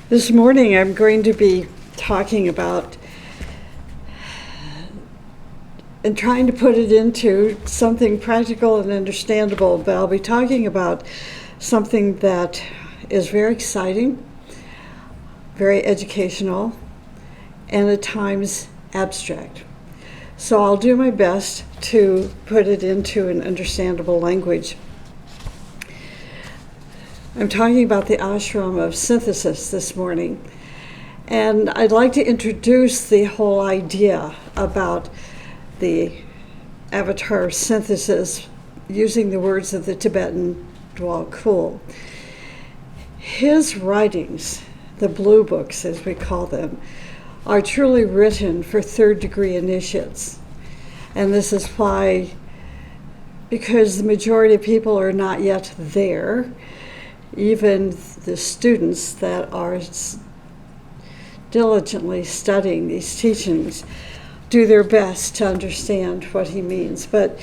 This morning I'm going to be talking about and trying to put it into something practical and understandable, but I'll be talking about something that is very exciting, very educational, and at times abstract. So I'll do my best to put it into an understandable language. I'm talking about the Ashram of Synthesis this morning, and I'd like to introduce the whole idea about the avatar of synthesis using the words of the Tibetan DuBois. His writings, the blue books as we call them, are truly written for third-degree initiates. And this is why, because the majority of people are not yet there, even the students that are diligently studying these teachings do their best to understand what he means. But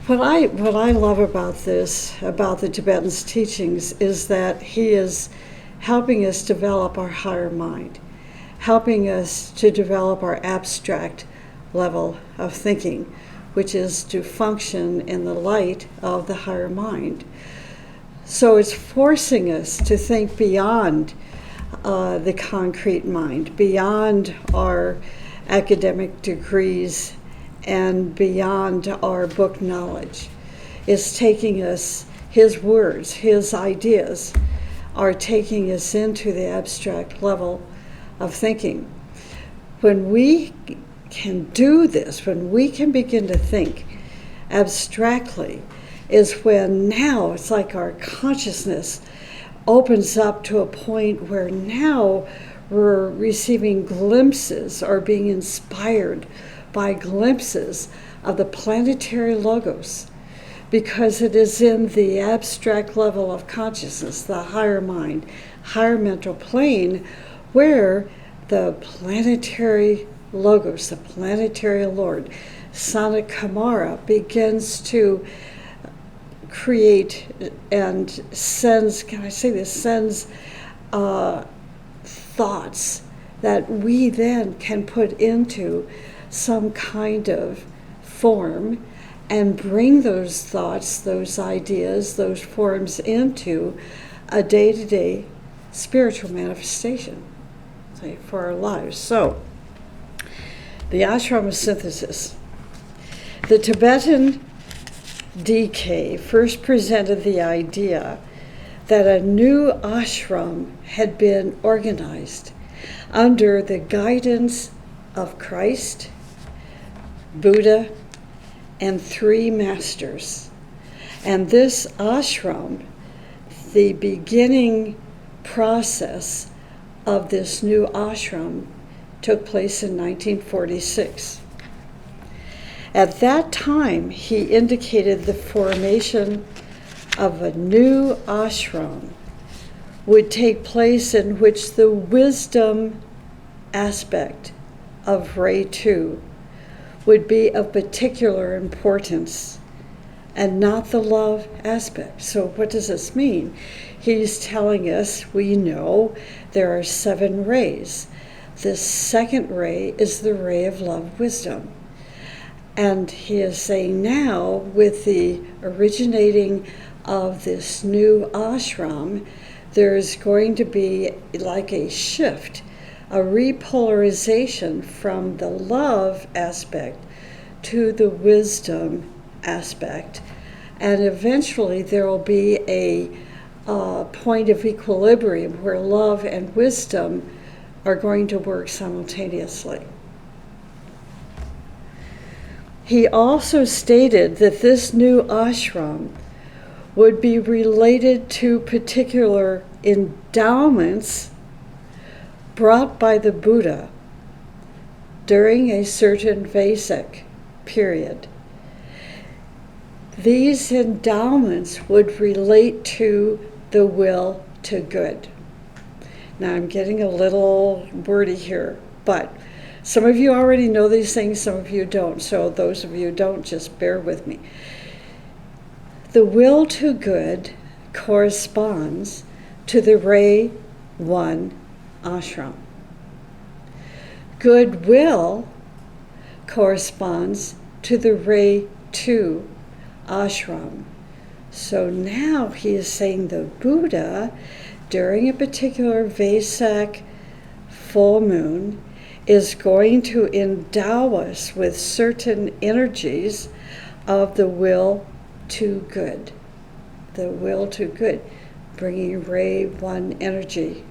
what I love about this, about the Tibetan's teachings, is that he is helping us develop our higher mind, helping us to develop our abstract level of thinking, which is to function in the light of the higher mind. So it's forcing us to think beyond the concrete mind, beyond our academic degrees, and beyond our book knowledge. It's taking us, his words, his ideas, are taking us into the abstract level of thinking. When we can do this, when we can begin to think abstractly, is when now it's like our consciousness opens up to a point where now we're receiving glimpses or being inspired by glimpses of the planetary logos, because it is in the abstract level of consciousness, the higher mind, higher mental plane, where the planetary logos, the planetary Lord, Sanat Kumara, begins to create and sends, sends thoughts that we then can put into some kind of form and bring those thoughts, those ideas, those forms into a day-to-day spiritual manifestation, say, for our lives. So, the Ashram of Synthesis. The Tibetan DK first presented the idea that a new ashram had been organized under the guidance of Christ, Buddha, and 3 masters. And this ashram, the beginning process of this new ashram, took place in 1946. At that time, he indicated the formation of a new ashram would take place in which the wisdom aspect of Ray 2 would be of particular importance and not the love aspect. So what does this mean? He's telling us, we know there are 7 rays. The second ray is the ray of love wisdom. And he is saying now, with the originating of this new ashram, there's going to be like a shift, a repolarization from the love aspect to the wisdom aspect. And eventually there will be a point of equilibrium where love and wisdom are going to work simultaneously. He also stated that this new ashram would be related to particular endowments brought by the Buddha during a certain Vedic period. These endowments would relate to the will to good. Now I'm getting a little wordy here, but some of you already know these things, some of you don't. So those of you who don't, just bear with me. The will to good corresponds to the ray 1 ashram. Goodwill corresponds to the Ray 2 ashram. So now he is saying the Buddha, during a particular Vesak full moon, is going to endow us with certain energies of the will to good. The will to good, bringing Ray 1 energy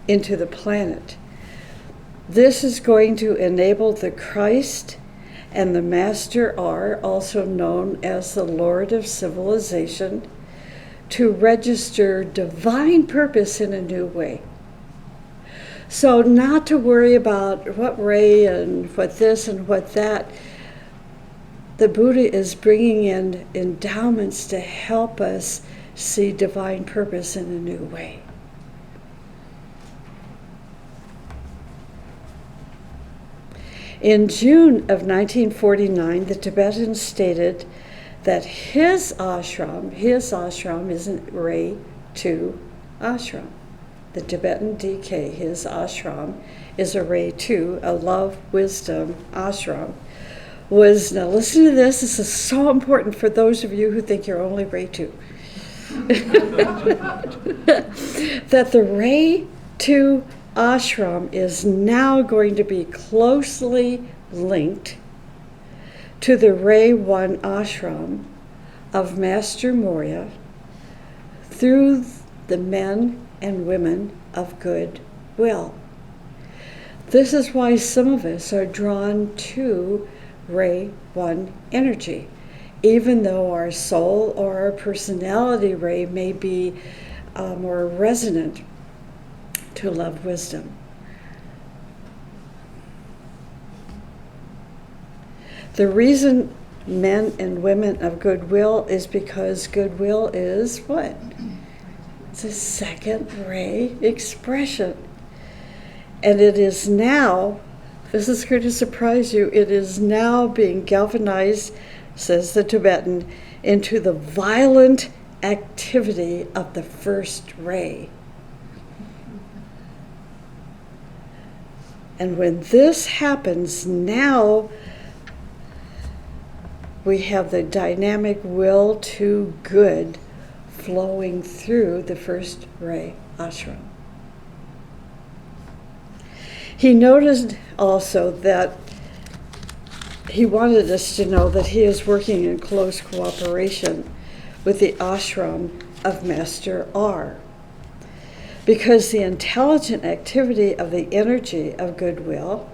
into the planet. This is going to enable the Christ and the Master R, also known as the Lord of Civilization, to register divine purpose in a new way. So not to worry about what ray and what this and what that. The Buddha is bringing in endowments to help us see divine purpose in a new way. In June of 1949, the Tibetan stated that his ashram is an Ray 2 ashram. The Tibetan DK, his ashram, is a Ray 2, a love, wisdom ashram. Now listen to this, this is so important for those of you who think you're only Ray 2. That the Ray 2 ashram is now going to be closely linked to the Ray 1 ashram of Master Morya through the men and women of goodwill. This is why some of us are drawn to Ray 1 energy, even though our soul or our personality ray may be more resonant to love wisdom. The reason men and women of goodwill is because goodwill is what? It's a second ray expression. And it is now, this is going to surprise you, it is now being galvanized, says the Tibetan, into the violent activity of the first ray. And when this happens, now we have the dynamic will to good flowing through the first ray ashram. He noticed also that he wanted us to know that he is working in close cooperation with the ashram of Master R, because the intelligent activity of the energy of goodwill,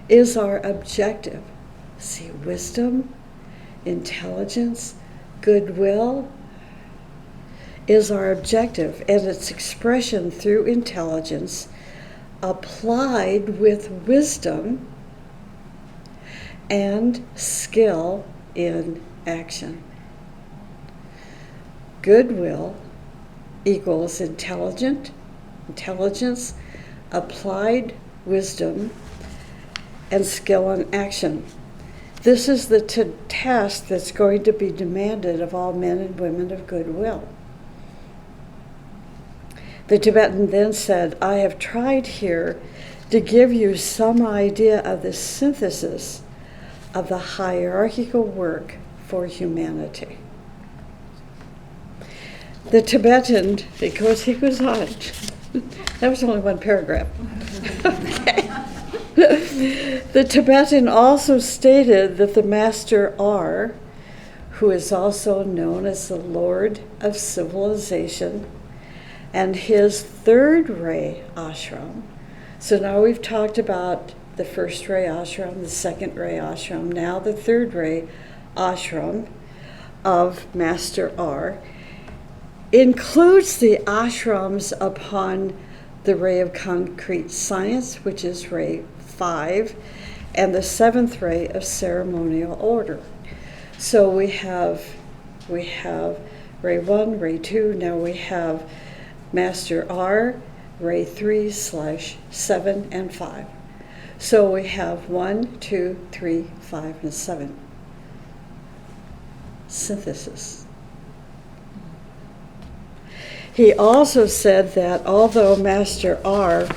is our objective. See, wisdom, intelligence, goodwill is our objective, and its expression through intelligence applied with wisdom and skill in action. Goodwill equals intelligence, applied wisdom, and skill in action. This is the task that's going to be demanded of all men and women of goodwill. The Tibetan then said, I have tried here to give you some idea of the synthesis of the hierarchical work for humanity. The Tibetan, he goes on. That was only one paragraph. Okay. The Tibetan also stated that the Master R, who is also known as the Lord of Civilization, and his third ray ashram. So now we've talked about the first ray ashram, the second ray ashram, now the third ray ashram of Master R, includes the ashrams upon the ray of concrete science, which is ray 5, and the seventh ray of ceremonial order. So we have ray 1, ray 2, now we have Master R, ray 3/7 and 5. So we have 1, 2, 3, 5, and 7. Synthesis. He also said that although Master R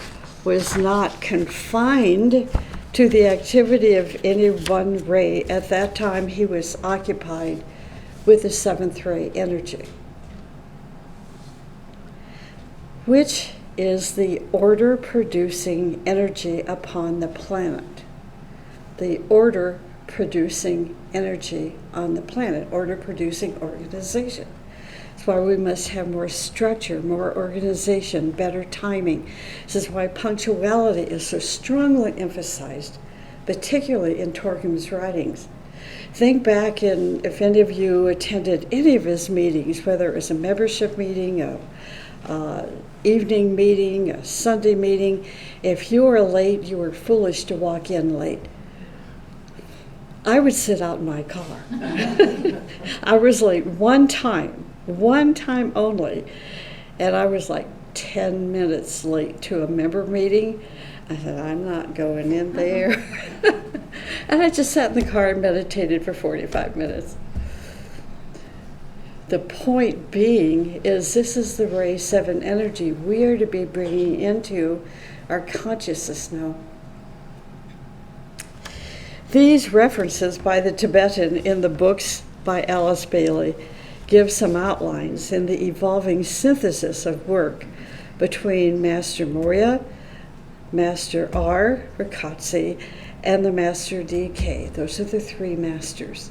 was not confined to the activity of any one ray, at that time he was occupied with the seventh ray energy, which is the order-producing energy upon the planet. The order-producing energy on the planet, order-producing organization. That's why we must have more structure, more organization, better timing. This is why punctuality is so strongly emphasized, particularly in Torgham's writings. Think back if any of you attended any of his meetings, whether it was a membership meeting, a evening meeting, a Sunday meeting. If you were late, you were foolish to walk in late. I would sit out in my car. I was late one time only, and I was like 10 minutes late to a member meeting. I said, I'm not going in there. And I just sat in the car and meditated for 45 minutes. The point being is this is the Ray 7 energy we are to be bringing into our consciousness now. These references by the Tibetan in the books by Alice Bailey give some outlines in the evolving synthesis of work between Master Morya, Master R, Rikatsi, and the Master DK. Those are the three masters.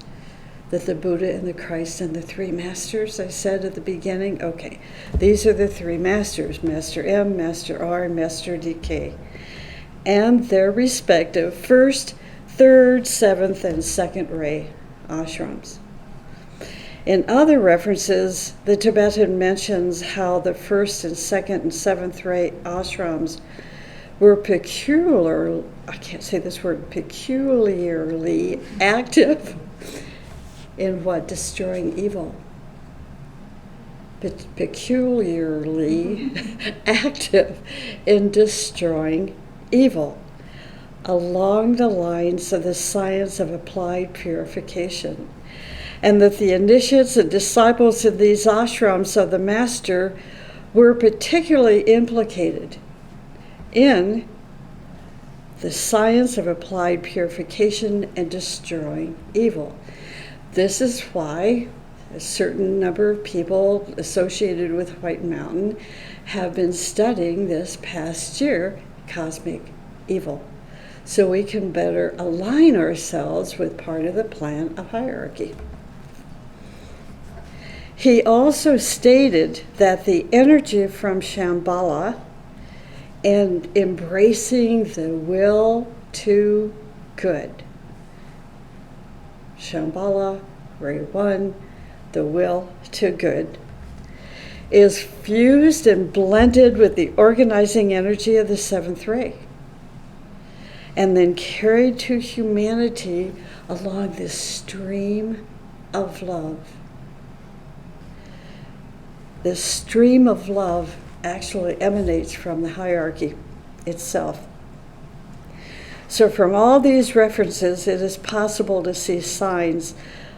That the Buddha and the Christ and the three masters, I said at the beginning. Okay, these are the three masters, Master M, Master R, and Master DK, and their respective first, third, seventh, and second ray ashrams. In other references, the Tibetan mentions how the first and second and seventh ray ashrams were peculiarly active in what? Destroying evil. Peculiarly active in destroying evil, along the lines of the science of applied purification, and that the initiates and disciples of these ashrams of the Master were particularly implicated in the science of applied purification and destroying evil. This is why a certain number of people associated with White Mountain have been studying this past year cosmic evil, so we can better align ourselves with part of the plan of hierarchy. He also stated that the energy from Shambhala and embracing the will to good. Shambhala, Ray 1, the will to good, is fused and blended with the organizing energy of the seventh ray, and then carried to humanity along this stream of love. This stream of love actually emanates from the hierarchy itself. So from all these references, it is possible to see signs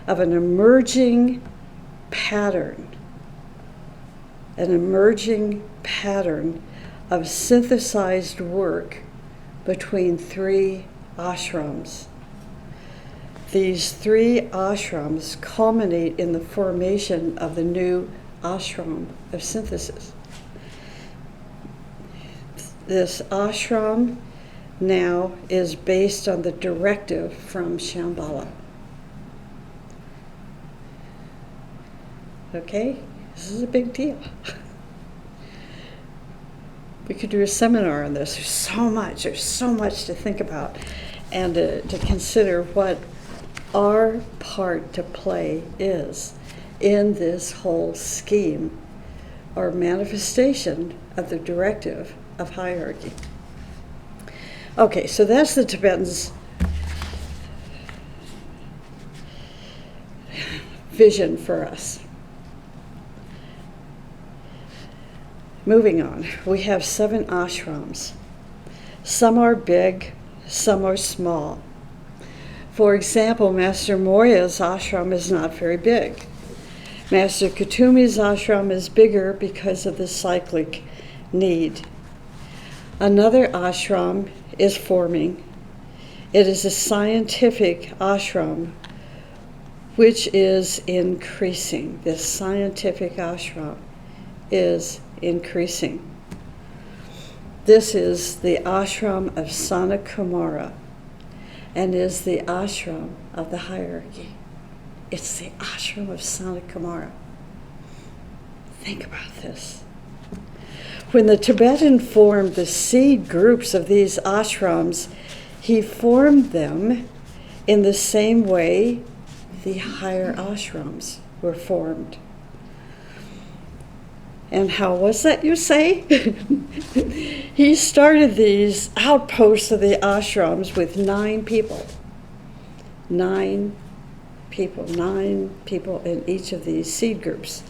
of an emerging pattern of synthesized work between three ashrams. These three ashrams culminate in the formation of the new Ashram of Synthesis. This ashram now is based on the directive from Shambhala. Okay? This is a big deal. We could do a seminar on this. There's so much to think about and to consider what our part to play is in this whole scheme or manifestation of the directive of hierarchy. Okay, so that's the Tibetans' vision for us. Moving on, we have 7 ashrams. Some are big, some are small. For example, Master Morya's ashram is not very big. Master Kutumi's ashram is bigger because of the cyclic need. Another ashram is forming. It is a scientific ashram which is increasing. This scientific ashram is increasing. This is the ashram of Sanakumara and is the ashram of the hierarchy. It's the ashram of Sanakumara. Think about this. When the Tibetan formed the seed groups of these ashrams, he formed them in the same way the higher ashrams were formed. And how was that, you say? He started these outposts of the ashrams with 9 people. 9 people in each of these seed groups.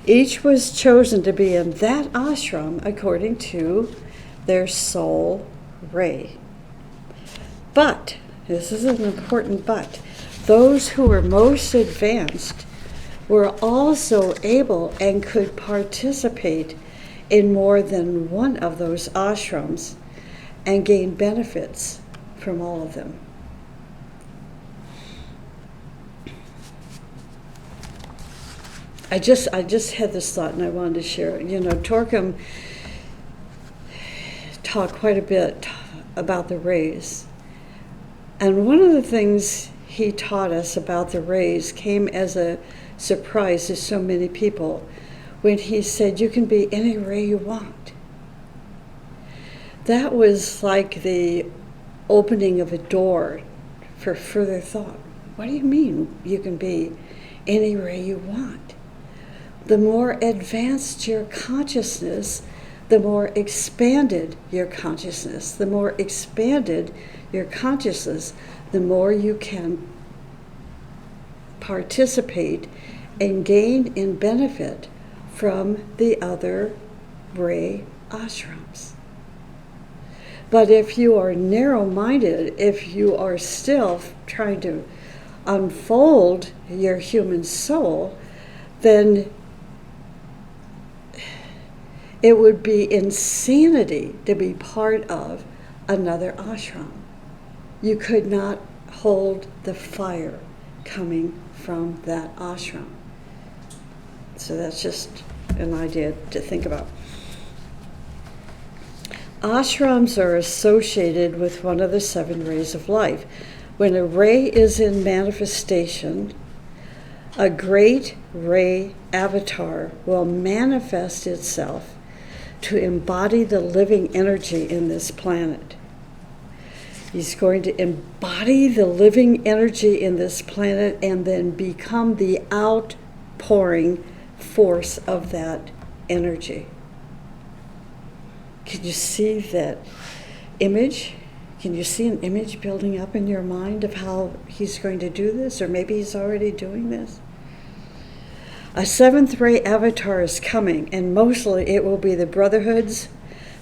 Each was chosen to be in that ashram according to their soul ray. But, this is an important but, those who were most advanced were also able and could participate in more than one of those ashrams and gain benefits from all of them. I just had this thought and I wanted to share it. Torkim talked quite a bit about the rays. And one of the things he taught us about the rays came as a surprise to so many people when he said, you can be any ray you want. That was like the opening of a door for further thought. What do you mean you can be any ray you want? The more advanced your consciousness, the more expanded your consciousness. The more expanded your consciousness, the more you can participate and gain in benefit from the other ray ashrams. But if you are narrow-minded, if you are still trying to unfold your human soul, then it would be insanity to be part of another ashram. You could not hold the fire coming from that ashram. So that's just an idea to think about. Ashrams are associated with one of the 7 rays of life. When a ray is in manifestation, a great ray avatar will manifest itself to embody the living energy in this planet. He's going to embody the living energy in this planet and then become the outpouring force of that energy. Can you see that image? Can you see an image building up in your mind of how he's going to do this? Or maybe he's already doing this? A 7th ray avatar is coming, and mostly it will be the brotherhoods,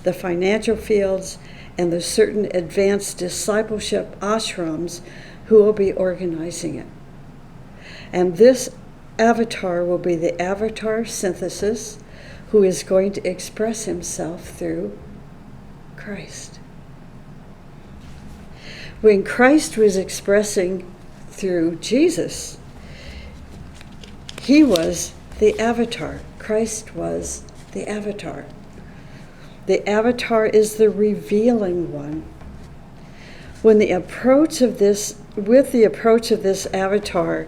the financial fields, and the certain advanced discipleship ashrams who will be organizing it. And this avatar will be the avatar synthesis, who is going to express himself through Christ. When Christ was expressing through Jesus, he was the avatar. Christ was the avatar. The avatar is the revealing one. With the approach of this avatar,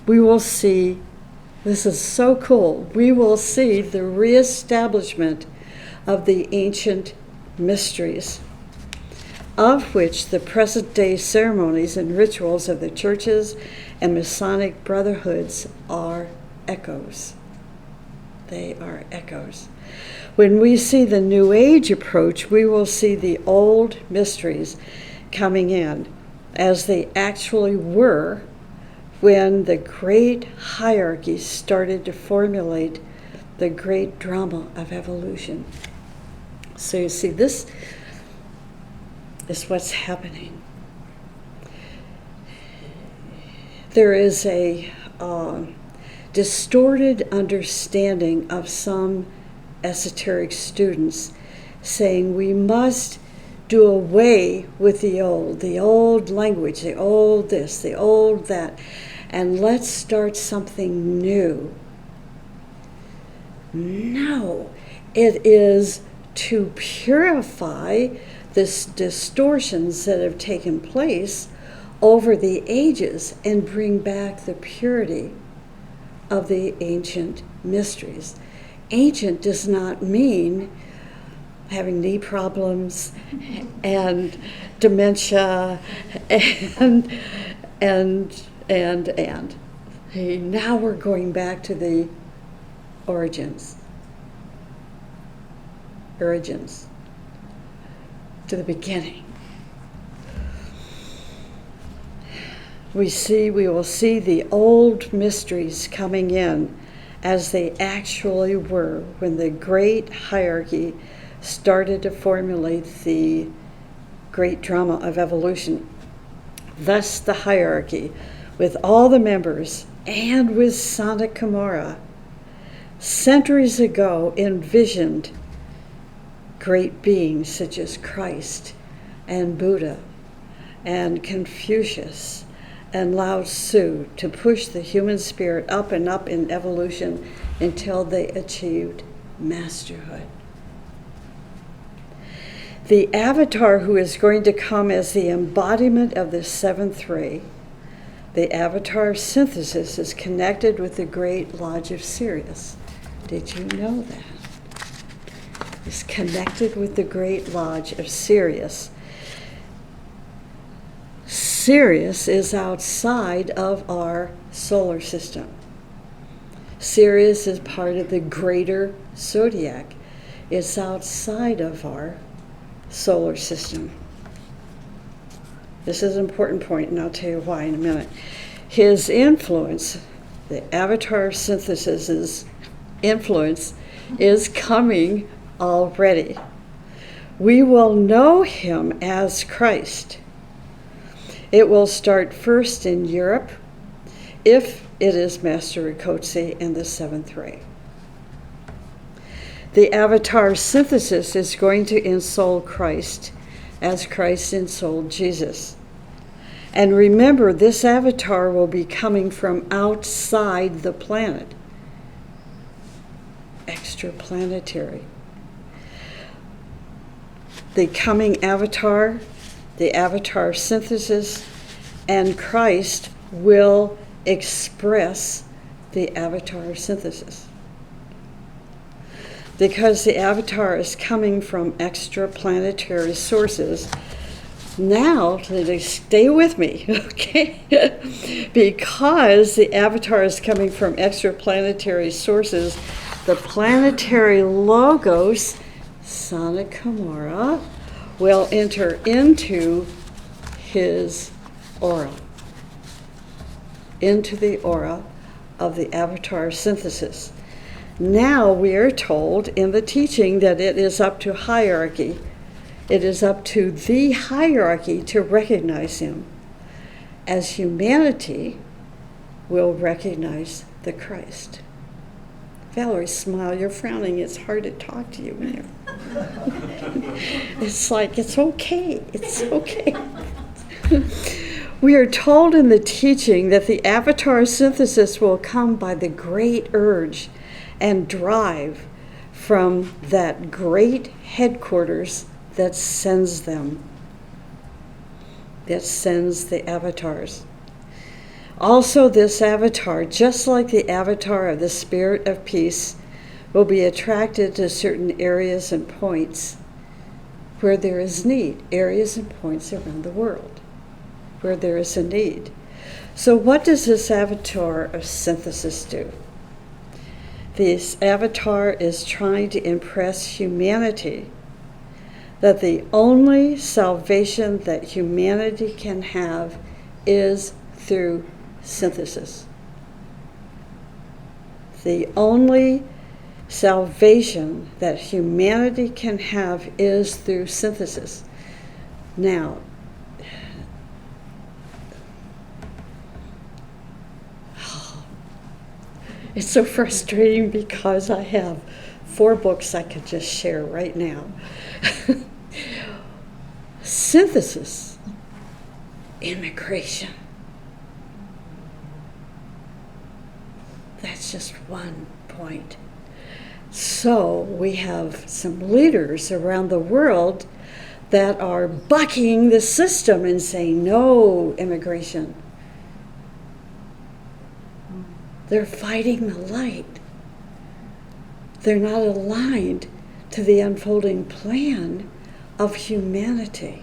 we will see, this is so cool, we will see the reestablishment of the ancient mysteries, of which the present-day ceremonies and rituals of the churches and Masonic brotherhoods are echoes. They are echoes. When we see the New Age approach, we will see the old mysteries coming in as they actually were when the great hierarchy started to formulate the great drama of evolution. So you see, this is what's happening. There is a distorted understanding of some esoteric students, saying we must do away with the old language, the old this, the old that, and let's start something new. No, it is to purify the distortions that have taken place over the ages and bring back the purity of the ancient mysteries. Ancient does not mean having knee problems and dementia and. Hey, now we're going back to the origins, to the beginning. We will see the old mysteries coming in as they actually were when the great hierarchy started to formulate the great drama of evolution. Thus the hierarchy, with all the members and with Sonic Gomorrah, centuries ago envisioned great beings such as Christ and Buddha and Confucius and Lao Tzu to push the human spirit up and up in evolution until they achieved masterhood. The avatar who is going to come as the embodiment of the seventh ray, the avatar of synthesis, is connected with the Great Lodge of Sirius. Did you know that? It's connected with the Great Lodge of Sirius. Sirius is outside of our solar system. Sirius is part of the greater zodiac. It's outside of our solar system. This is an important point, and I'll tell you why in a minute. His influence, the avatar of synthesis's influence, is coming already. We will know him as Christ. It will start first in Europe, if it is Master Rikotse and the seventh ray. The avatar synthesis is going to ensoul Christ as Christ ensouled Jesus. And remember, this avatar will be coming from outside the planet, extraplanetary. The coming avatar, the avatar synthesis, and Christ will express the avatar synthesis. Because the avatar is coming from extraplanetary sources, now, stay with me, okay? Because the avatar is coming from extraplanetary sources, the planetary logos, Sonic Gomorrah, will enter into his aura, into the aura of the avatar synthesis. Now we are told in the teaching that it is up to hierarchy. It is up to the hierarchy to recognize him, as humanity will recognize the Christ. Valerie, smile. You're frowning. It's hard to talk to you when you're... It's like, it's okay. It's okay. We are told in the teaching that the avatar synthesis will come by the great urge and drive from that great headquarters that sends them, that sends the avatars. Also, this avatar, just like the avatar of the Spirit of Peace, will be attracted to certain areas and points where there is need, areas and points around the world where there is a need. So what does this avatar of synthesis do? This avatar is trying to impress humanity that the only salvation that humanity can have is through synthesis. The only salvation that humanity can have is through synthesis. Now, It's so frustrating because I have 4 books I could just share right now. Synthesis, immigration. That's just one point. So we have some leaders around the world that are bucking the system and saying no immigration. They're fighting the light. They're not aligned to the unfolding plan of humanity.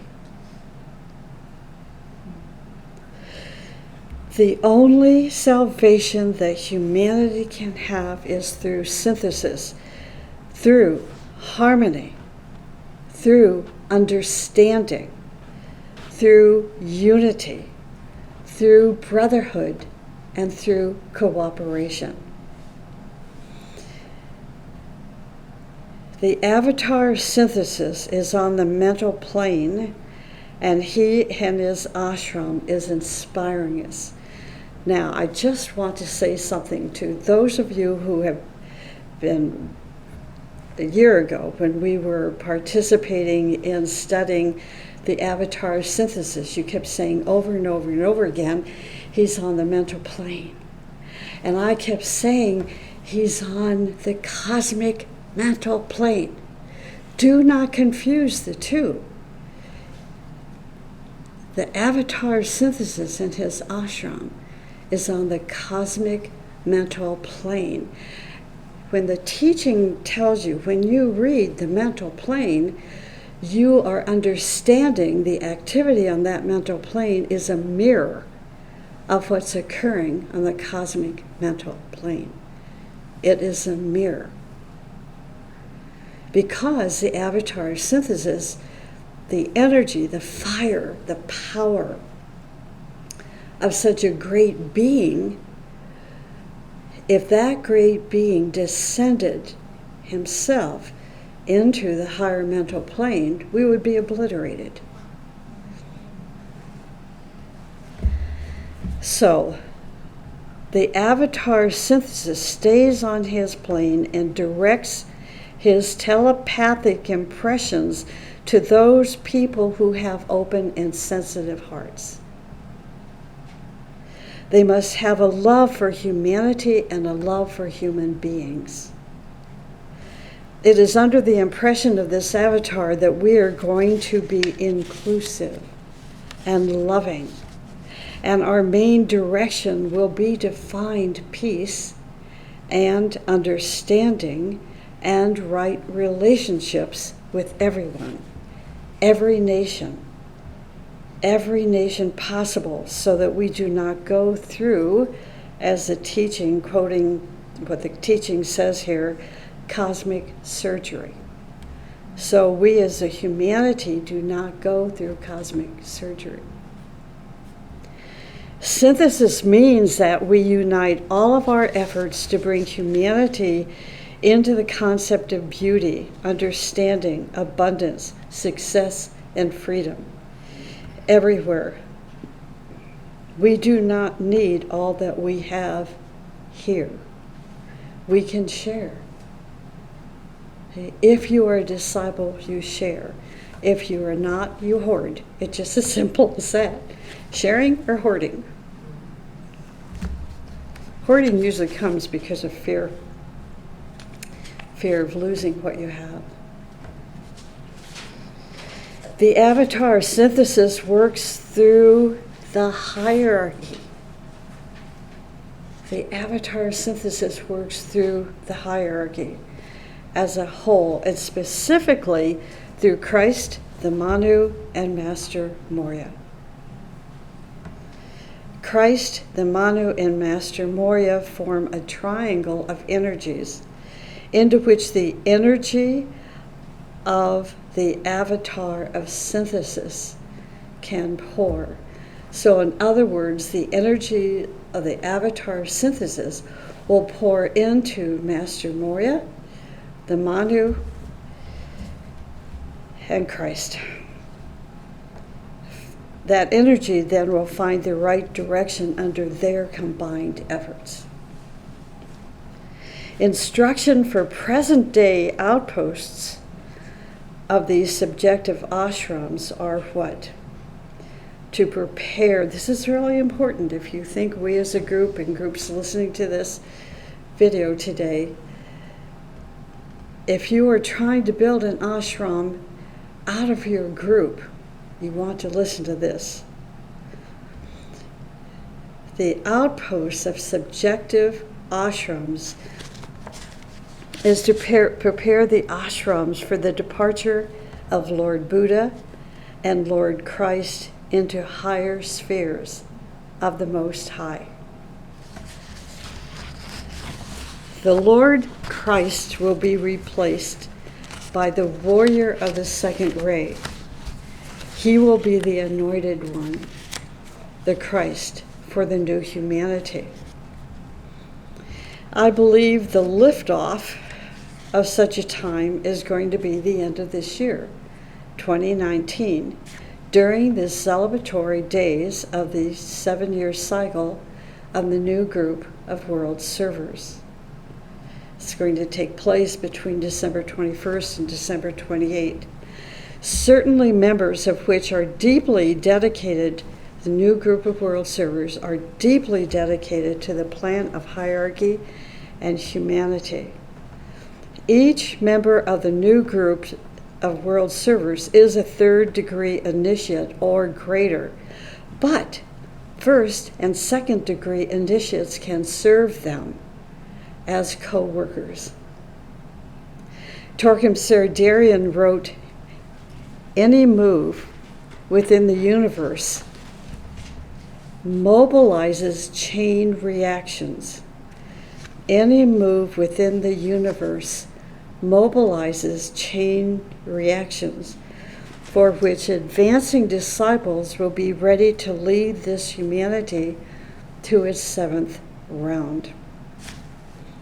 The only salvation that humanity can have is through synthesis, through harmony, through understanding, through unity, through brotherhood, and through cooperation. The avatar synthesis is on the mental plane, and he and his ashram is inspiring us. Now, I just want to say something to those of you who have been a year ago when we were participating in studying the avatar synthesis. You kept saying over and over and over again, he's on the mental plane. And I kept saying, he's on the cosmic mental plane. Do not confuse the two. The avatar synthesis in his ashram is on the cosmic mental plane. When the teaching tells you, when you read the mental plane, you are understanding the activity on that mental plane is a mirror of what's occurring on the cosmic mental plane. It is a mirror. Because the avatar synthesis, the energy, the fire, the power of such a great being, if that great being descended himself into the higher mental plane, we would be obliterated. So, the avatar synthesis stays on his plane and directs his telepathic impressions to those people who have open and sensitive hearts. They must have a love for humanity and a love for human beings. It is under the impression of this avatar that we are going to be inclusive and loving, and our main direction will be to find peace and understanding and right relationships with everyone, every nation possible, so that we do not go through, as the teaching, quoting what the teaching says here, cosmic surgery. So we as a humanity do not go through cosmic surgery. Synthesis means that we unite all of our efforts to bring humanity into the concept of beauty, understanding, abundance, success, and freedom. Everywhere. We do not need all that we have here. We can share. If you are a disciple, you share. If you are not, you hoard. It's just as simple as that. Sharing or hoarding? Hoarding usually comes because of fear of losing what you have. The avatar synthesis works through the hierarchy. The avatar synthesis works through the hierarchy as a whole, and specifically through Christ, the Manu, and Master Moria. Christ, the Manu, and Master Moria form a triangle of energies into which the energy of the avatar of synthesis can pour. So in other words, the energy of the avatar synthesis will pour into Master Moria, the Manu, and Christ. That energy then will find the right direction under their combined efforts. Instruction for present-day outposts of these subjective ashrams are what? To prepare. This is really important. If you think we as a group and groups listening to this video today, if you are trying to build an ashram out of your group, you want to listen to this. The outposts of subjective ashrams is to prepare the ashrams for the departure of Lord Buddha and Lord Christ into higher spheres of the Most High. The Lord Christ will be replaced by the warrior of the second ray. He will be the anointed one, the Christ for the new humanity. I believe the liftoff of such a time is going to be the end of this year, 2019, during the celebratory days of the 7-year cycle of the new group of world servers. It's going to take place between December 21st and December 28th. Certainly members of which are deeply dedicated, the new group of world servers are deeply dedicated to the plan of hierarchy and humanity. Each member of the new group of world servers is a 3rd degree initiate or greater, but 1st and 2nd degree initiates can serve them as co-workers. Torquem Serdarian wrote, "Any move within the universe mobilizes chain reactions. Any move within the universe mobilizes chain reactions for which advancing disciples will be ready to lead this humanity to its 7th round."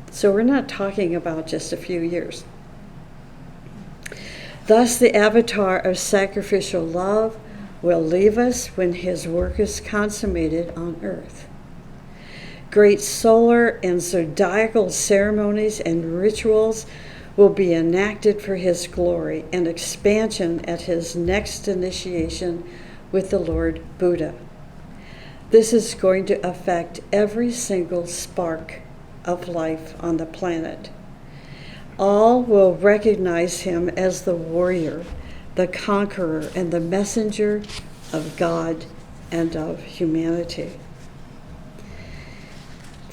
So we're not talking about just a few years. Thus, the avatar of sacrificial love will leave us when his work is consummated on earth. Great solar and zodiacal ceremonies and rituals will be enacted for his glory and expansion at his next initiation with the Lord Buddha. This is going to affect every single spark of life on the planet. All will recognize him as the warrior, the conqueror, and the messenger of God and of humanity.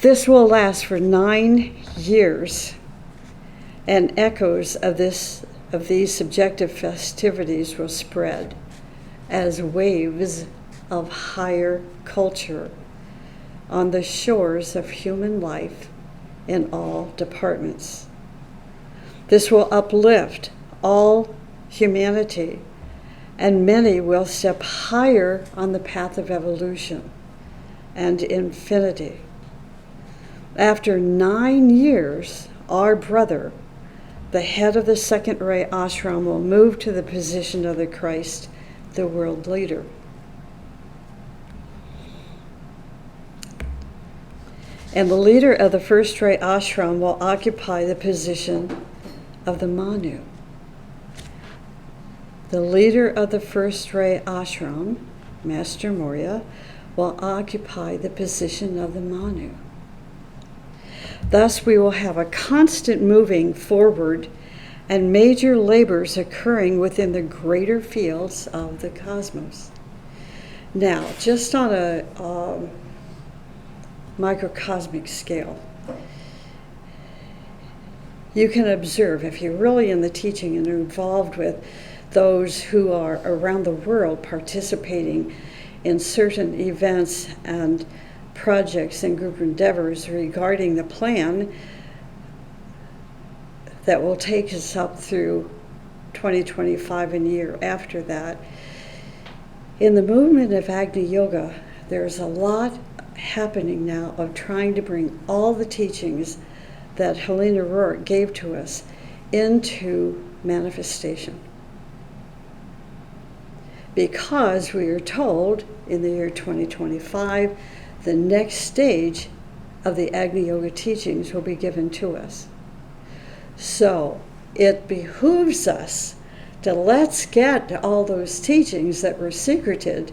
This will last for 9 years, and echoes of these subjective festivities will spread as waves of higher culture on the shores of human life in all departments. This will uplift all humanity, and many will step higher on the path of evolution and infinity. After 9 years, our brother, the head of the second ray ashram, will move to the position of the Christ, the world leader. And the leader of the first ray ashram will occupy the position of the Manu. The leader of the first ray ashram, Master Morya, will occupy the position of the Manu. Thus, we will have a constant moving forward and major labors occurring within the greater fields of the cosmos. Now, just on a microcosmic scale, you can observe, if you're really in the teaching and are involved with those who are around the world participating in certain events and projects and group endeavors regarding the plan that will take us up through 2025 and a year after that. In the movement of Agni Yoga, there's a lot happening now of trying to bring all the teachings that Helena Rourke gave to us into manifestation. Because we are told in the year 2025, the next stage of the Agni Yoga teachings will be given to us. So it behooves us to let's get all those teachings that were secreted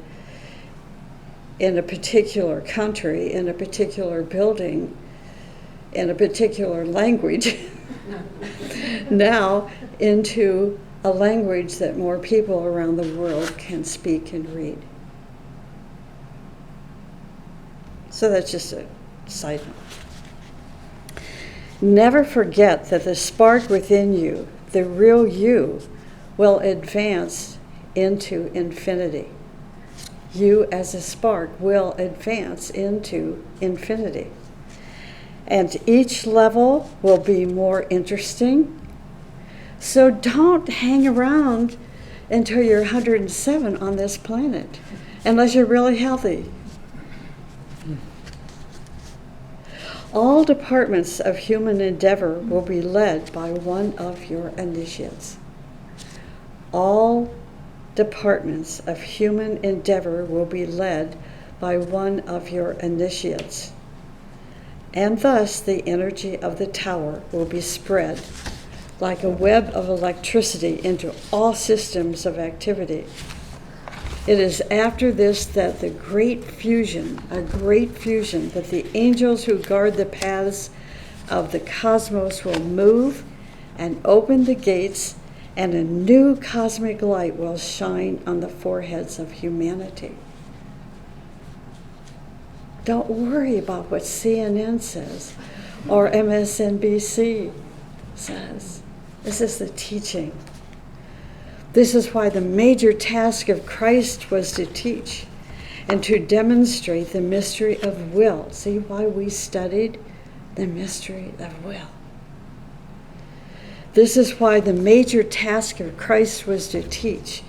in a particular country, in a particular building, in a particular language, now into a language that more people around the world can speak and read. So that's just a side note. Never forget that the spark within you, the real you, will advance into infinity. You as a spark will advance into infinity. And each level will be more interesting. So don't hang around until you're 107 on this planet, unless you're really healthy. All departments of human endeavor will be led by one of your initiates. All departments of human endeavor will be led by one of your initiates. And thus the energy of the tower will be spread like a web of electricity into all systems of activity. It is after this that a great fusion, that the angels who guard the paths of the cosmos will move and open the gates, and a new cosmic light will shine on the foreheads of humanity. Don't worry about what CNN says or MSNBC says. This is the teaching. This is why the major task of Christ was to teach and to demonstrate the mystery of will. See why we studied the mystery of will. This is why the major task of Christ was to teach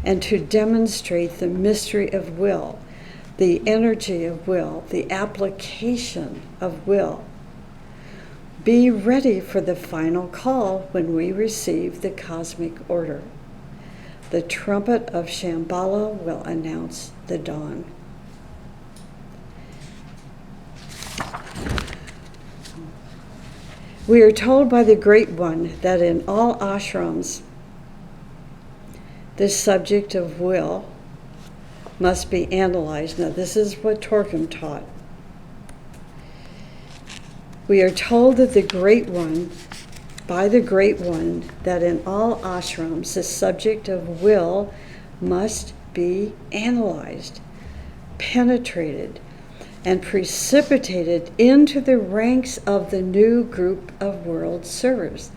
and to demonstrate the mystery of will, the energy of will, the application of will. Be ready for the final call when we receive the cosmic order. The trumpet of Shambhala will announce the dawn. We are told by the Great One that in all ashrams, this subject of will must be analyzed. Now, this is what Torquem taught. We are told that by the Great One, that in all ashrams, the subject of will must be analyzed, penetrated, and precipitated into the ranks of the new group of world servers.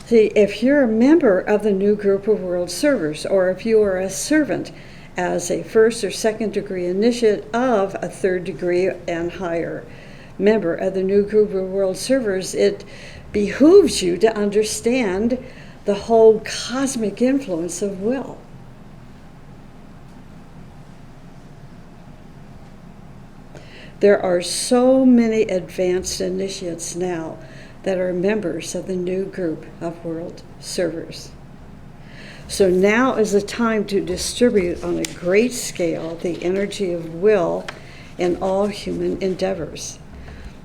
See, if you're a member of the new group of world servers, or if you are a servant as a first or second degree initiate of a third degree and higher member of the new group of world servers, it behooves you to understand the whole cosmic influence of will. There are so many advanced initiates now that are members of the new group of world servers. So now is the time to distribute on a great scale the energy of will in all human endeavors.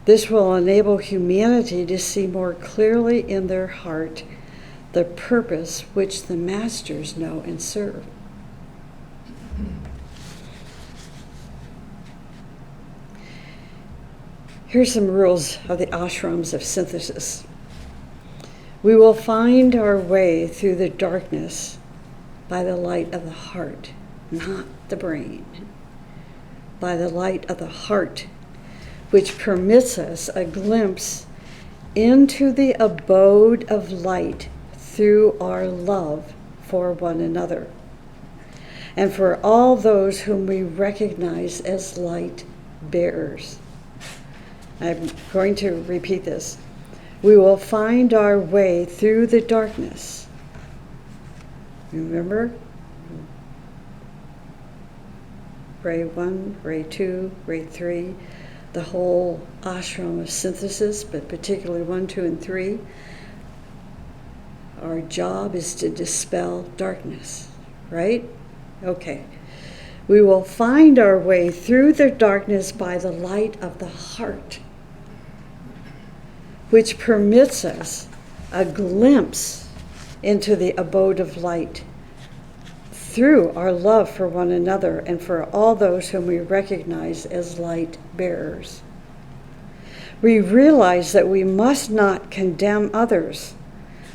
This will enable humanity to see more clearly in their heart the purpose which the masters know and serve. Here's some rules of the ashrams of synthesis. We will find our way through the darkness by the light of the heart, not the brain. By the light of the heart, which permits us a glimpse into the abode of light through our love for one another, and for all those whom we recognize as light bearers. I'm going to repeat this. We will find our way through the darkness. Remember? Ray 1, Ray 2, Ray 3, the whole ashram of synthesis, but particularly 1, 2, and 3. Our job is to dispel darkness, right? Okay. We will find our way through the darkness by the light of the heart, which permits us a glimpse into the abode of light through our love for one another and for all those whom we recognize as light bearers. We realize that we must not condemn others,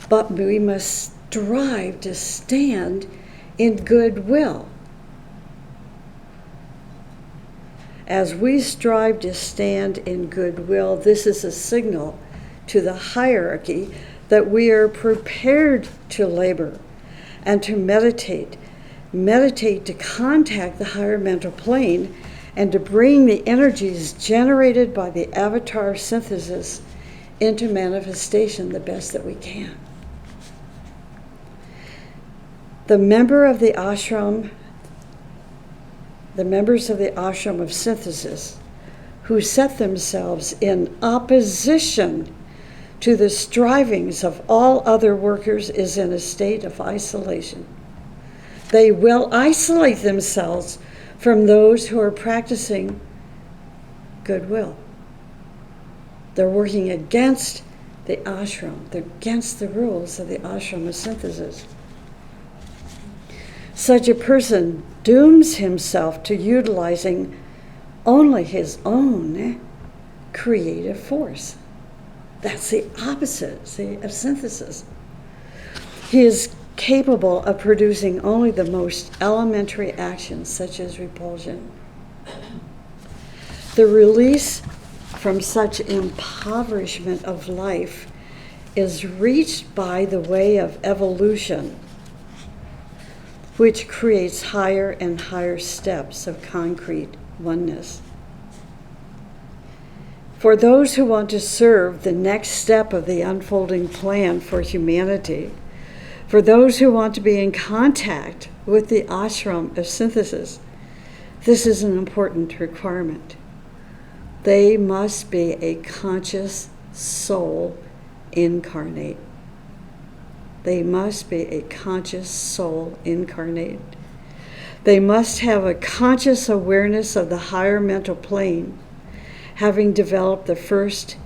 but we must strive to stand in goodwill. As we strive to stand in goodwill, this is a signal to the hierarchy that we are prepared to labor and to meditate to contact the higher mental plane and to bring the energies generated by the avatar synthesis into manifestation the best that we can. The members of the Ashram of Synthesis who set themselves in opposition to the strivings of all other workers is in a state of isolation. They will isolate themselves from those who are practicing goodwill. They're working against the ashram. They're against the rules of the Ashram of Synthesis. Such a person dooms himself to utilizing only his own creative force. That's the opposite, see, of synthesis. He is capable of producing only the most elementary actions, such as repulsion. The release from such impoverishment of life is reached by the way of evolution, which creates higher and higher steps of concrete oneness. For those who want to serve the next step of the unfolding plan for humanity, for those who want to be in contact with the Ashram of Synthesis, this is an important requirement. They must be a conscious soul incarnate. They must be a conscious soul incarnate. They must have a conscious awareness of the higher mental plane, having developed the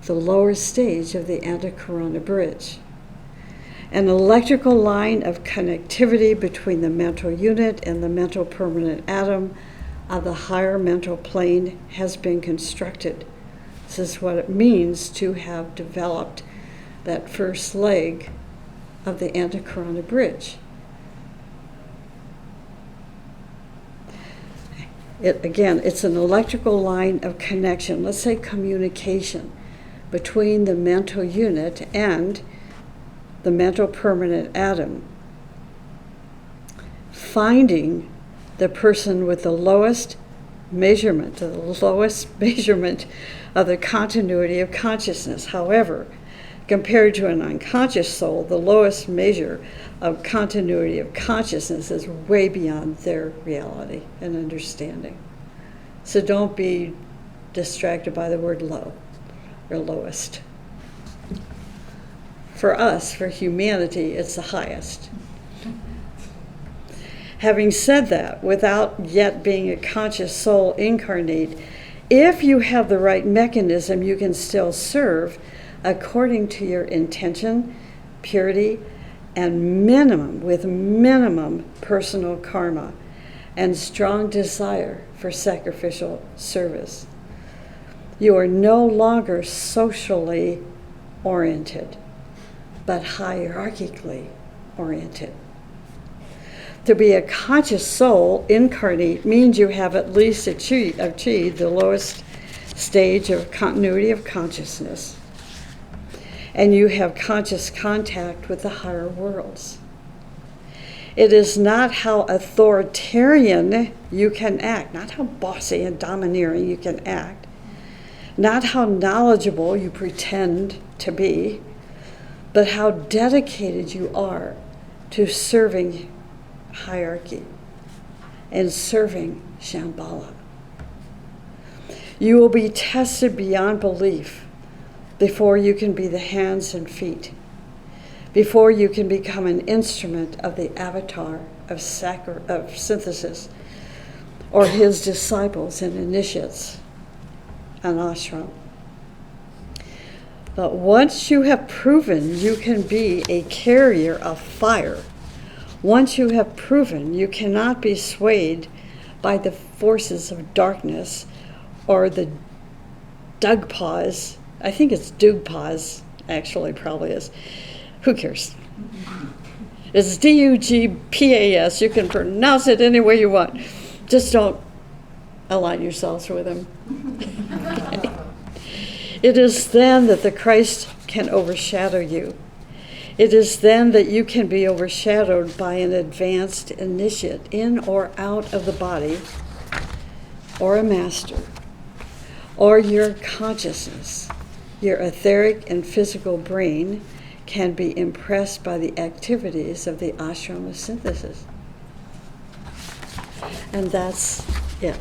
lower stage of the anticorona bridge. An electrical line of connectivity between the mental unit and the mental permanent atom of the higher mental plane has been constructed. This is what it means to have developed that first leg of the anticorona bridge. It's an electrical line of connection, let's say communication, between the mental unit and the mental permanent atom, finding the person with the lowest measurement of the continuity of consciousness. However, compared to an unconscious soul, the lowest measure of continuity of consciousness is way beyond their reality and understanding. So don't be distracted by the word low or lowest. For us, for humanity, it's the highest. Having said that, without yet being a conscious soul incarnate, if you have the right mechanism, you can still serve according to your intention, purity, and minimum personal karma and strong desire for sacrificial service. You are no longer socially oriented, but hierarchically oriented. To be a conscious soul incarnate means you have at least achieved the lowest stage of continuity of consciousness, and you have conscious contact with the higher worlds. It is not how authoritarian you can act, not how bossy and domineering you can act, not how knowledgeable you pretend to be, but how dedicated you are to serving hierarchy and serving Shambhala. You will be tested beyond belief before you can be the hands and feet, before you can become an instrument of the avatar of synthesis or his disciples and initiates an ashram. But once you have proven you can be a carrier of fire, once you have proven you cannot be swayed by the forces of darkness or the DuBois, I think it's DuBois, actually probably is. Who cares? It's DuGpas. You can pronounce it any way you want. Just don't align yourselves with him. Okay. It is then that the Christ can overshadow you. It is then that you can be overshadowed by an advanced initiate in or out of the body, or a master, or your consciousness. Your etheric and physical brain can be impressed by the activities of the Ashram of Synthesis. And that's it.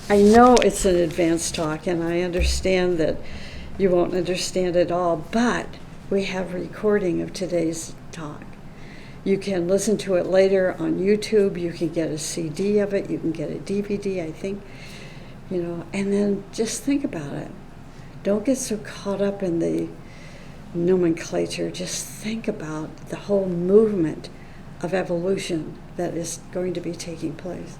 I know it's an advanced talk, and I understand that you won't understand it all, but we have a recording of today's talk. You can listen to it later on YouTube. You can get a CD of it. You can get a DVD, I think. And then just think about it. Don't get so caught up in the nomenclature. Just think about the whole movement of evolution that is going to be taking place.